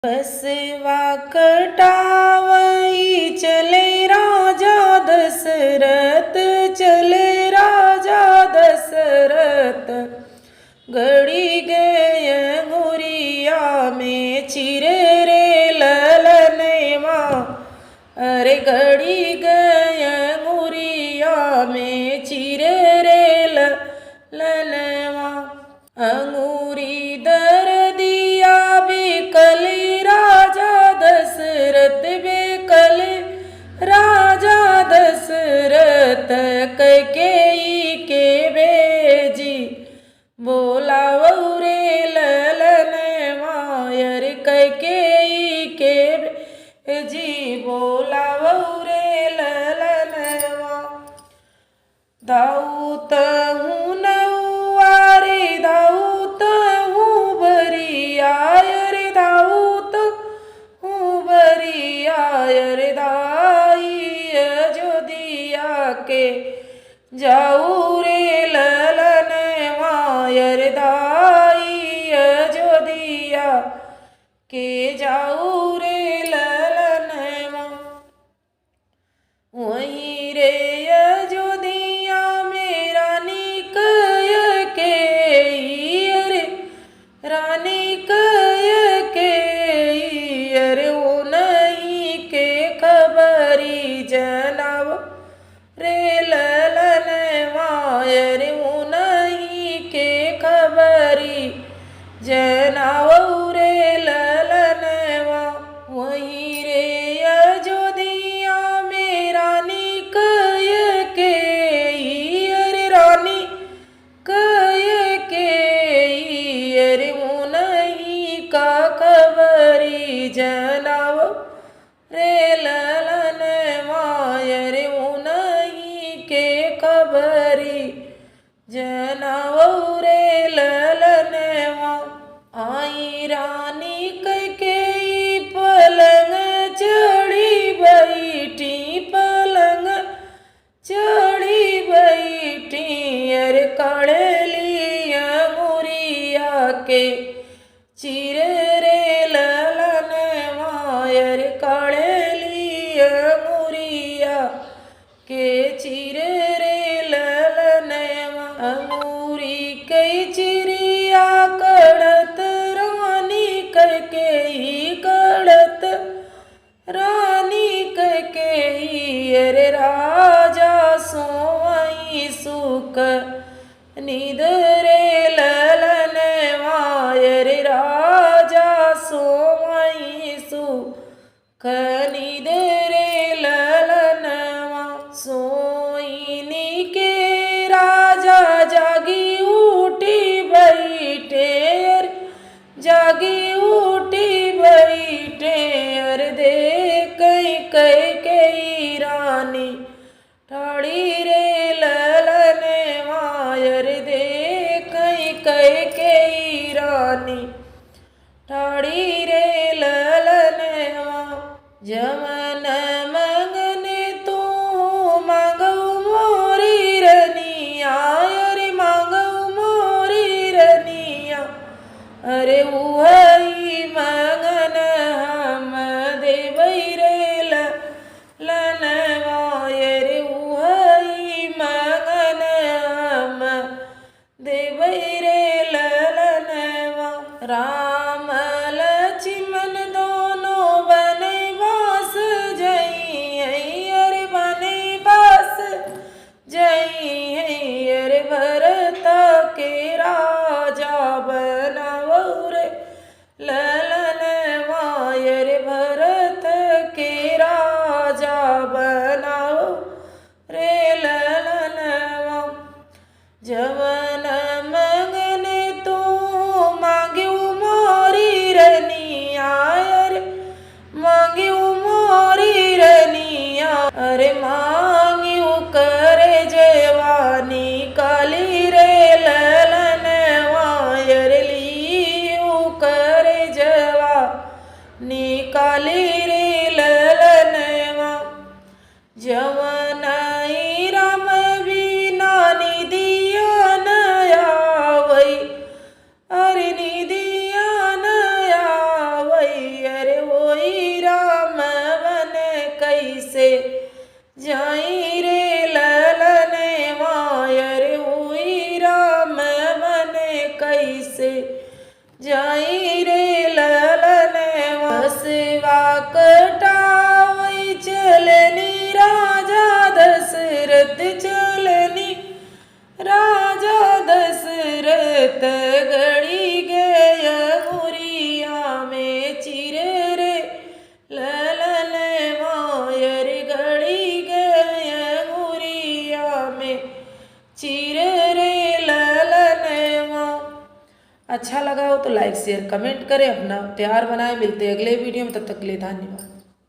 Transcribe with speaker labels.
Speaker 1: बसवा कटावई चले राजा दशरथ, चले राजा दशरथ। गड़ी गए अंगुरिया में चिरे रे ललनवा, अरे गड़ी गए अंगुरिया में चिरे रे ललनवा। अंगूरी दर दिया बेकल राजा दशरथ, बेकल राजा दशरथ। कैकेयी के बेजी बोलावो रे ललनवा, अरे कैकेयी के बेजी बोलावो रे ललनवा। दाऊत हूँ नौआ रे दाऊत हूँ बरिया, रे दाऊत हूँ बरिया, रे दाई अयोध्या के जाऊ रे ललनवा, रे दाई अयोध्या के जाऊ रे ललनवा। वहीं रे अयोध्या में रानी कैकेयी, अरे रानी कैकेयी, अरे वो नहीं के खबरी जनाव रे ललनवा, अरे वो नहीं के खबरी जनाव रे ललनवा। वहीं रे अयोध्या में रानी कैकेयी, अरे रानी कैकेयी, अरे वो नहीं का खबरी जनाव रे ललनवा, अरे वो नहीं के खबरी जनाव रे ललनवा। आई रानी कैकेयी पलंग चढ़ी बैठी, पलंग चढ़ी बैठी, अरे कड़ली अंगुरिया के चिरे रे ललनवा, अरे कड़ली अंगुरिया के चिरे रे ललनवा। अंगूरी कई चिरिया कड़त रानी कैकेयी, कड़त रानी कैकेयी, अरे राजा सोई सुख निद रे ललनवा, अरे राजा सोई सुख निद रे ललनवा। सोईनी के राजा जागी उठी बैठे, जागी उठी बैठे, अरे देख कैकेयी रानी ठाड़ी रे ललनवा, अरे देख कैकेयी रानी ठाड़ी रे ललनवा। जमन मंगने तू मांगऊ मोरी रनिया, अरे मांगऊ मोरी रनिया, अरे वही मंगन हम देवई रे ललनवा, अरे वही मंगन हम देवई रे ललनवा। राम लक्ष्मण दोनों वनवास जई, अरे वनवास जई, अरे भरत के राजा बनावो रे ललनवा, अरे भरत के राजा बनावो रे ललनवा। जवन मंगने तू मांग्यू मोरी रनिया, अरे मांग्यू मोरी रनिया, अरे मांग्यू करे जवानी काली रे ललनवा, अरे लियू करे जवानी काली रे ललनवा। जवनाई राम बिना निदिया नया वै, अरे निदिया नया वै। कैसे जाई रे ललने वायर हुई राम बने कैसे जाई रे ललने वसवा कटावई चलनी राजा दशरथ चलनी राजा दशरथ गड़ी गय मुरिया में चिर रे ललन वायर गड़ी गय मुरिया में चिर रे ललन वा। अच्छा लगा हो तो लाइक शेयर कमेंट करें, अपना प्यार बनाए। मिलते हैं अगले वीडियो में, तब तक के लिए धन्यवाद।